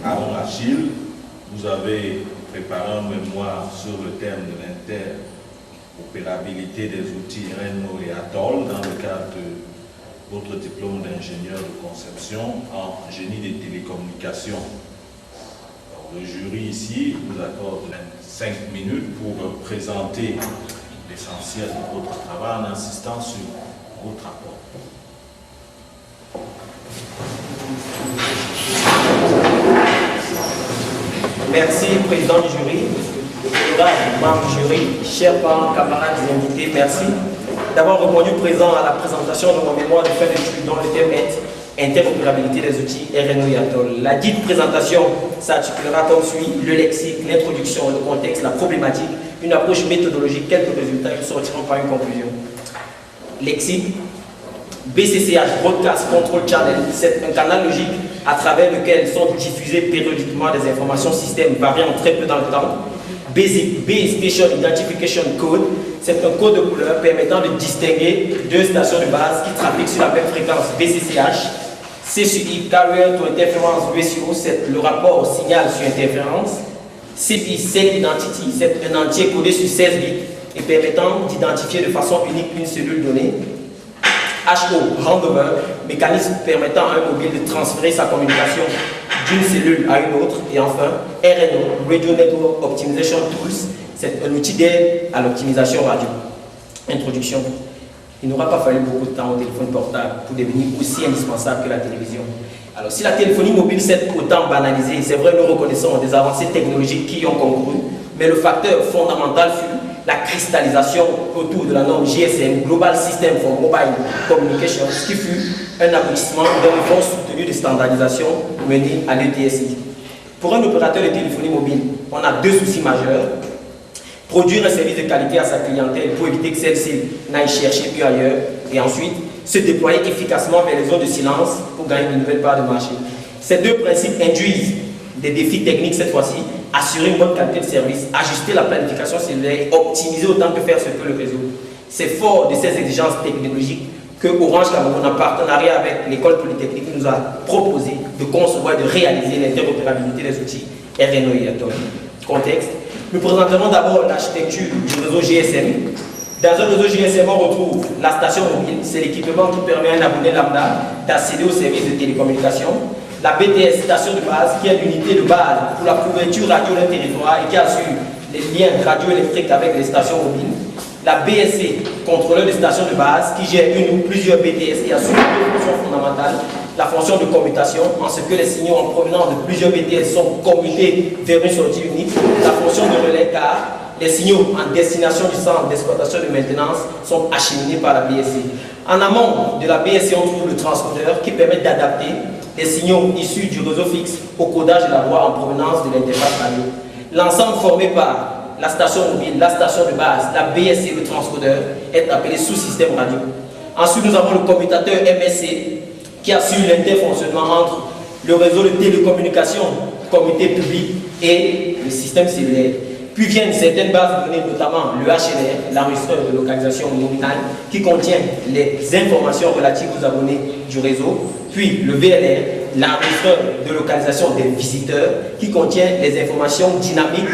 Aaron Achille, vous avez préparé un mémoire sur le thème de l'interopérabilité des outils Reno et Atoll dans le cadre de votre diplôme d'ingénieur de conception en génie des télécommunications. Alors, le jury ici vous accorde 5 minutes pour présenter l'essentiel de votre travail en insistant sur votre rapport. Merci, président du jury, membres du jury, chers parents, camarades et invités, merci d'avoir répondu présent à la présentation de mon mémoire de fin d'études dont le thème est interopérabilité des outils Reno et Atoll. La dite présentation s'articulera comme suit: le lexique, l'introduction, le contexte, la problématique, une approche méthodologique, quelques résultats qui sortiront par une conclusion. Lexique. BCCH, Broadcast Control Channel, c'est un canal logique à travers lequel sont diffusées périodiquement des informations système variant très peu dans le temps. BASIC, Base Station Identification Code, c'est un code de couleur permettant de distinguer deux stations de base qui trafiquent sur la même fréquence BCCH. CSUI, Carrier to Interference Ratio, c'est le rapport signal sur interférence. CPI, Cell Identity, c'est un entier codé sur 16 bits et permettant d'identifier de façon unique une cellule donnée. HO, Handover, mécanisme permettant à un mobile de transférer sa communication d'une cellule à une autre. Et enfin, RNO, Radio Network Optimization Tools, c'est un outil d'aide à l'optimisation radio. Introduction. Il n'aura pas fallu beaucoup de temps au téléphone portable pour devenir aussi indispensable que la télévision. Alors, si la téléphonie mobile s'est autant banalisée, c'est vrai, nous reconnaissons des avancées technologiques qui y ont concouru, mais le facteur fondamental fut la cristallisation autour de la norme GSM, Global System for Mobile Communication, qui fut un aboutissement d'un effort soutenu de standardisation mené à l'ETSI. Pour un opérateur de téléphonie mobile, on a deux soucis majeurs: produire un service de qualité à sa clientèle pour éviter que celle-ci n'aille chercher plus ailleurs, et ensuite se déployer efficacement vers les zones de silence pour gagner de nouvelles parts de marché. Ces deux principes induisent des défis techniques cette fois-ci: assurer une bonne qualité de service, ajuster la planification cellulaire et optimiser autant que faire se peut le réseau. C'est fort de ces exigences technologiques que Orange Cameroun, en partenariat avec l'école polytechnique, nous a proposé de concevoir et de réaliser l'interopérabilité des outils Reno et Atoll. Contexte. Nous présenterons d'abord l'architecture du réseau GSM. Dans un réseau GSM, on retrouve la station mobile, c'est l'équipement qui permet à un abonné lambda d'accéder aux services de télécommunication. La BTS, station de base, qui est l'unité de base pour la couverture radio d'un territoire et qui assure les liens radioélectriques avec les stations mobiles. La BSC, contrôleur de stations de base, qui gère une ou plusieurs BTS et assure deux fonctions fondamentales. La fonction de commutation, en ce que les signaux en provenance de plusieurs BTS sont commutés vers une sortie unique. La fonction de relais, car les signaux en destination du centre d'exploitation de maintenance sont acheminés par la BSC. En amont de la BSC, on trouve le transcodeur qui permet d'adapter les signaux issus du réseau fixe au codage de la voix en provenance de l'interface radio. L'ensemble formé par la station mobile, la station de base, la BSC et le transcodeur est appelé sous-système radio. Ensuite, nous avons le commutateur MSC qui assure l'interfonctionnement entre le réseau de télécommunications, comité public et le système cellulaire. Puis viennent certaines bases de données, notamment le HLR, l'enregistreur de localisation nominale, qui contient les informations relatives aux abonnés du réseau. Puis le VLR, l'enregistreur de localisation des visiteurs, qui contient les informations dynamiques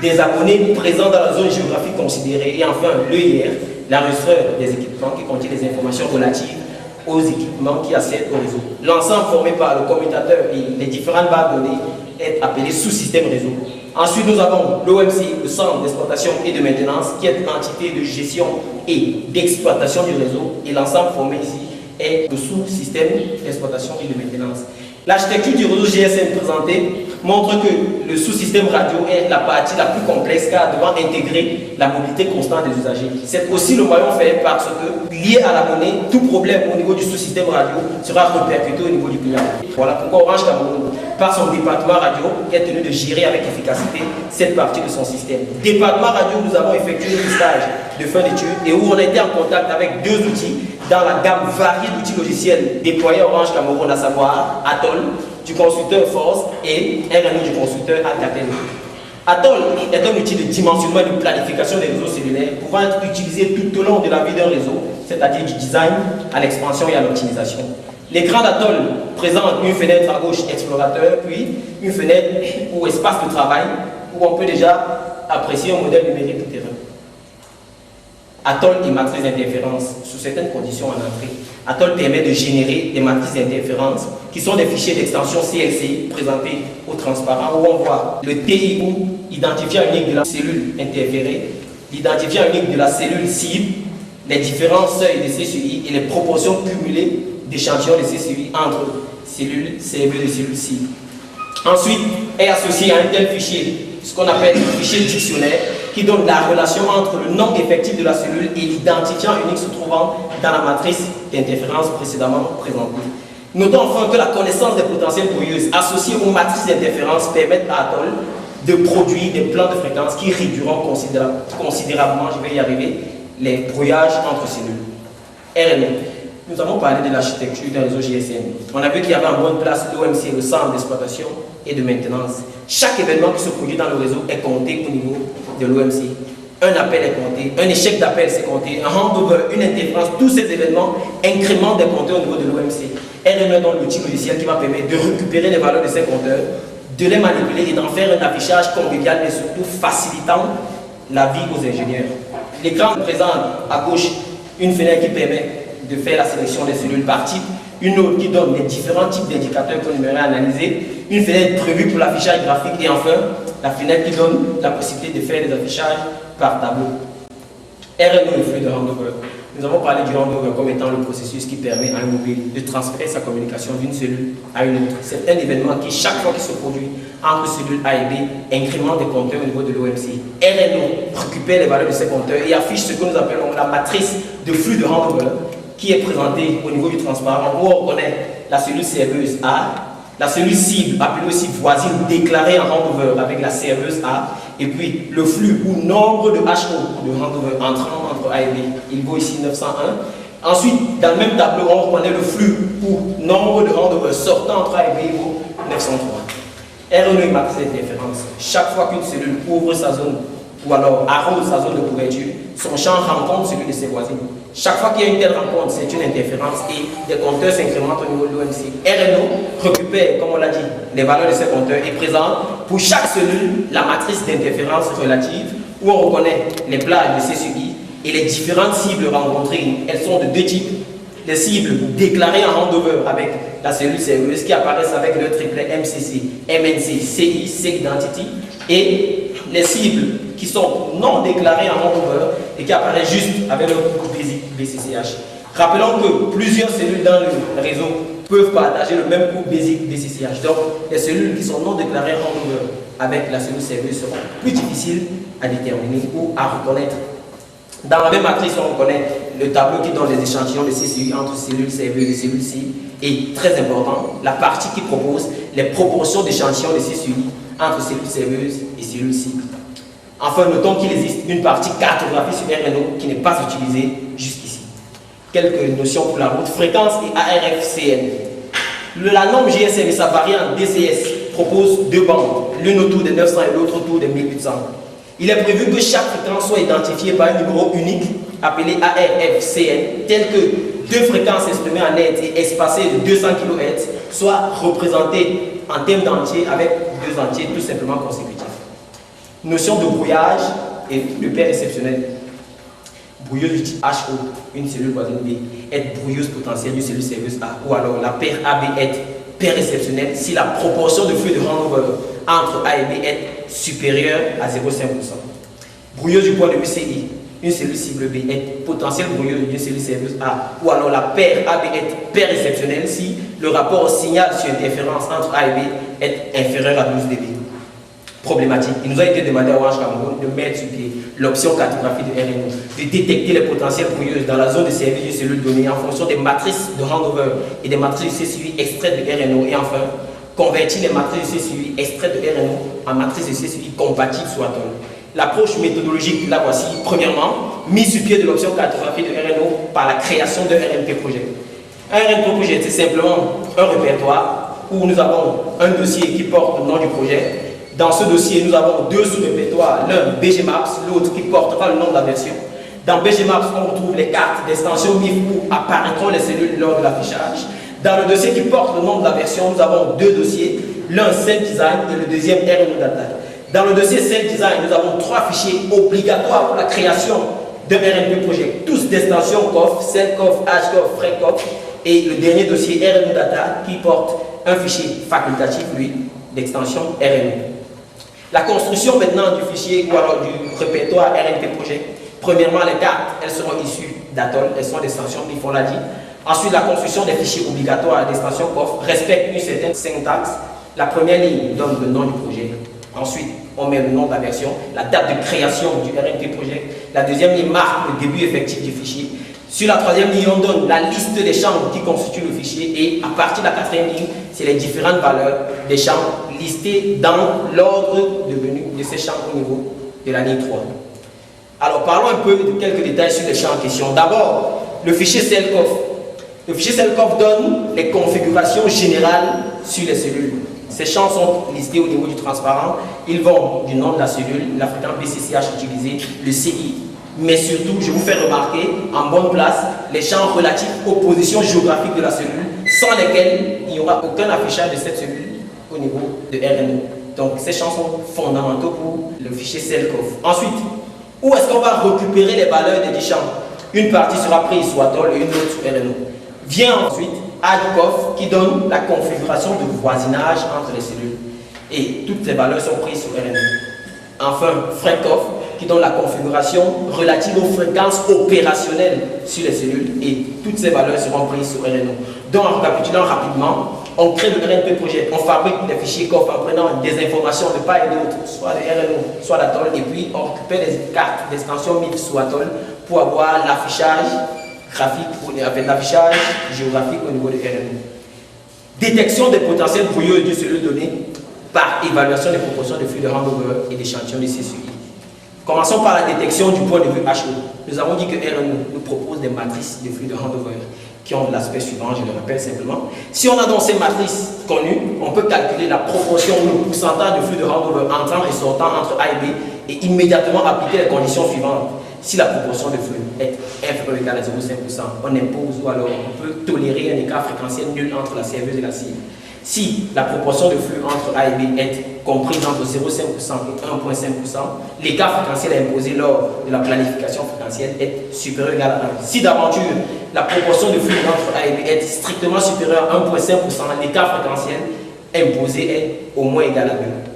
des abonnés présents dans la zone géographique considérée. Et enfin l'EIR, l'enregistreur des équipements, qui contient les informations relatives aux équipements qui accèdent au réseau. L'ensemble formé par le commutateur et les différentes bases de données est appelé sous-système réseau. Ensuite, nous avons l'OMC, le centre d'exploitation et de maintenance, qui est l'entité de gestion et d'exploitation du réseau. Et l'ensemble formé ici est le sous-système d'exploitation et de maintenance. L'architecture du réseau GSM présentée montre que le sous-système radio est la partie la plus complexe car devant intégrer la mobilité constante des usagers. C'est aussi le maillon faible parce que, lié à l'abonné, tout problème au niveau du sous-système radio sera répercuté au niveau du client. Voilà pourquoi Orange Cameroun, par son département radio, est tenu de gérer avec efficacité cette partie de son système. Département radio, nous avons effectué un stage de fin d'études et où on a été en contact avec deux outils dans la gamme variée d'outils logiciels déployés à Orange Cameroun, à savoir Atoll, du constructeur Force, et RNO du constructeur Alcatel. Atoll est un outil de dimensionnement et de planification des réseaux cellulaires pouvant être utilisé tout au long de la vie d'un réseau, c'est-à-dire du design à l'expansion et à l'optimisation. L'écran d'Atoll présente une fenêtre à gauche explorateur, puis une fenêtre ou espace de travail où on peut déjà apprécier un modèle numérique du terrain. Atoll et matrice d'interférence, sous certaines conditions en entrée. Atoll permet de générer des matrices d'interférence qui sont des fichiers d'extension CLC présentés au transparent où on voit le TIO, identifiant unique de la cellule interférée, l'identifiant unique de la cellule cible, les différents seuils de CCI et les proportions cumulées d'échantillons de CCI entre cellules CRE et cellules cibles. Ensuite, est associé à un tel fichier, ce qu'on appelle le fichier dictionnaire, qui donne la relation entre le nombre effectif de la cellule et l'identifiant unique se trouvant dans la matrice d'interférence précédemment présentée. Notons enfin que la connaissance des potentiels brouilleuses associées aux matrices d'interférence permettent à Atoll de produire des plans de fréquence qui réduiront considérablement, je vais y arriver, les brouillages entre cellules. RNO. Nous avons parlé de l'architecture d'un réseau GSM. On a vu qu'il y avait en bonne place l'OMC, le centre d'exploitation et de maintenance. Chaque événement qui se produit dans le réseau est compté au niveau de l'OMC. Un appel est compté, un échec d'appel c'est compté, un handover, une interférence, tous ces événements incrémentent des compteurs au niveau de l'OMC. RNO est donc l'outil logiciel qui va permettre de récupérer les valeurs de ces compteurs, de les manipuler et d'en faire un affichage convivial et surtout facilitant la vie aux ingénieurs. L'écran présente à gauche une fenêtre qui permet de faire la sélection des cellules par type, une autre qui donne les différents types d'indicateurs qu'on aimerait analyser, une fenêtre prévue pour l'affichage graphique et enfin la fenêtre qui donne la possibilité de faire des affichages par tableau. RNO et flux de handover. Nous avons parlé du handover comme étant le processus qui permet à un mobile de transférer sa communication d'une cellule à une autre. C'est un événement qui, chaque fois qu'il se produit entre cellules A et B, incrémente des compteurs au niveau de l'OMC. RNO récupère les valeurs de ces compteurs et affiche ce que nous appelons la matrice de flux de handover qui est présentée au niveau du transparent où on reconnaît la cellule serveuse A, la cellule cible appelée aussi voisine déclarée en handover avec la serveuse A, et puis le flux ou nombre de HO de handover entrant entre A et B, il vaut ici 901. Ensuite, dans le même tableau, on reconnaît le flux ou nombre de handover sortant entre A et B, il vaut 903. RNO et matrice d'interférence. Chaque fois qu'une cellule ouvre sa zone ou alors arrose sa zone de couverture, son champ rencontre celui de ses voisines. Chaque fois qu'il y a une telle rencontre, c'est une interférence et des compteurs s'incrémentent au niveau de l'OMC. RNO récupère, comme on l'a dit, les valeurs de ces compteurs et présente pour chaque cellule la matrice d'interférence relative où on reconnaît les plages de CCI et les différentes cibles rencontrées. Elles sont de deux types. Les cibles déclarées en handover avec la cellule serveuse qui apparaissent avec le triplet MCC, MNC, CI, C-Identity et les cibles qui sont non déclarées en handover et qui apparaissent juste avec le couple BCCH. Rappelons que plusieurs cellules dans le réseau peuvent partager le même couple basique BCCH. Donc, les cellules qui sont non déclarées en handover avec la cellule serveuse seront plus difficiles à déterminer ou à reconnaître. Dans la même matrice, on reconnaît le tableau qui donne les échantillons de CCI entre cellules serveuses et cellules cibles. Et très important, la partie qui propose les proportions d'échantillons de CCI entre cellules serveuses et cellules cibles. Enfin, notons qu'il existe une partie cartographie sur RNO qui n'est pas utilisée jusqu'ici. Quelques notions pour la route. Fréquence et ARFCN. La norme GSM et sa variante DCS propose deux bandes, l'une autour des 900 et l'autre autour des 1800. Il est prévu que chaque fréquence soit identifiée par un numéro unique appelé ARFCN, tel que deux fréquences exprimées en net et espacées de 200 kHz soient représentées en termes d'entiers avec deux entiers tout simplement consécutifs. Notion de brouillage et de paire réceptionnelle. Brouilleuse du type HO, une cellule voisine B, est brouilleuse potentielle d'une cellule serveuse A, ou alors la paire AB est paire réceptionnelle si la proportion de flux de handover entre A et B est supérieure à 0,5%. Brouilleuse du point de vue CI, une cellule cible B est potentielle brouilleuse d'une cellule serveuse A, ou alors la paire AB est paire réceptionnelle si le rapport signal sur interférence entre A et B est inférieur à 12 dB. Problématique. Il nous a été demandé à Orange Cameroun de mettre sur pied l'option cartographie de RNO, de détecter les potentiels brouilleuses dans la zone de service d'une cellule donnée en fonction des matrices de handover et des matrices de CCI extraites de RNO et enfin convertir les matrices de CCI extraites de RNO en matrices de CCI compatibles sur Atoll. L'approche méthodologique, la voici. Premièrement, mise sur pied de l'option cartographie de RNO par la création d'un RNP projet. Un RNP projet, c'est simplement un répertoire où nous avons un dossier qui porte le nom du projet. Dans ce dossier, nous avons deux sous-répertoires, l'un BGMaps, l'autre qui portera le nom de la version. Dans BGMaps, on retrouve les cartes d'extension MIF où apparaîtront les cellules lors de l'affichage. Dans le dossier qui porte le nom de la version, nous avons deux dossiers, l'un Self-Design et le deuxième RNO Data. Dans le dossier Self-Design, nous avons trois fichiers obligatoires pour la création d'un RNP Project, tous d'extension COF, CELCOF, HCOF, FRECOF, et le dernier dossier RNO Data qui porte un fichier facultatif, lui, d'extension RNO. La construction maintenant du fichier ou alors du répertoire RNP Project. Premièrement, les cartes, elles seront issues d'Atoll, elles sont d'extension BIF, on l'a dit. Ensuite, la construction des fichiers obligatoires d'extension COF respecte une certaine syntaxe. La première ligne donne le nom du projet. Ensuite, on met le nom de la version, la date de création du RNP Project. La deuxième ligne marque le début effectif du fichier. Sur la troisième ligne, on donne la liste des champs qui constituent le fichier et à partir de la quatrième ligne, c'est les différentes valeurs des champs listés dans l'ordre de venue de ces champs au niveau de la ligne 3. Alors parlons un peu de quelques détails sur les champs en question. D'abord, le fichier CELCOF. Le fichier CELCOF donne les configurations générales sur les cellules. Ces champs sont listés au niveau du transparent. Ils vont du nom de la cellule, la fréquence BCCH utilisée, le CI. Mais surtout, je vous fais remarquer en bonne place les champs relatifs aux positions géographiques de la cellule, sans lesquels il n'y aura aucun affichage de cette cellule au niveau de RNO. Donc ces champs sont fondamentaux pour le fichier CELCOF. Ensuite, où est-ce qu'on va récupérer les valeurs des 10 champs? Une partie sera prise sur Atoll et une autre sur RNO. Vient ensuite ADCOF qui donne la configuration de voisinage entre les cellules. Et toutes les valeurs sont prises sur RNO. Enfin, FRECOF qui donne la configuration relative aux fréquences opérationnelles sur les cellules et toutes ces valeurs seront prises sur RNO. Donc en récapitulant rapidement, on crée le RNP Project, on fabrique des fichiers COF en prenant des informations de part et d'autre, soit de RNO, soit d'Atoll, et puis on récupère les cartes d'extension MIF sous Atoll pour avoir l'affichage graphique, avec l'affichage géographique au niveau de RNO. Détection des potentiels brouilleux d'une cellule donnée par évaluation des proportions de flux de handover et d'échantillons de CSUI. Commençons par la détection du point de vue HO. Nous avons dit que RNO nous propose des matrices de flux de handover qui ont l'aspect suivant, je le rappelle simplement. Si on a donc ces matrices connues, on peut calculer la proportion ou le pourcentage de flux de handover entrant et sortant entre A et B et immédiatement appliquer les conditions suivantes. Si la proportion de flux est inférieure ou égale à 0,5%, on impose ou alors on peut tolérer un écart fréquentiel nul entre la serveuse et la cible. Si la proportion de flux entre A et B est comprise entre 0,5% et 1,5%, l'écart fréquentiel imposé lors de la planification fréquentielle est supérieur ou égal à 1. Si d'aventure la proportion de flux entre A et B est strictement supérieure à 1,5%, l'écart fréquentiel imposé est au moins égal à 2.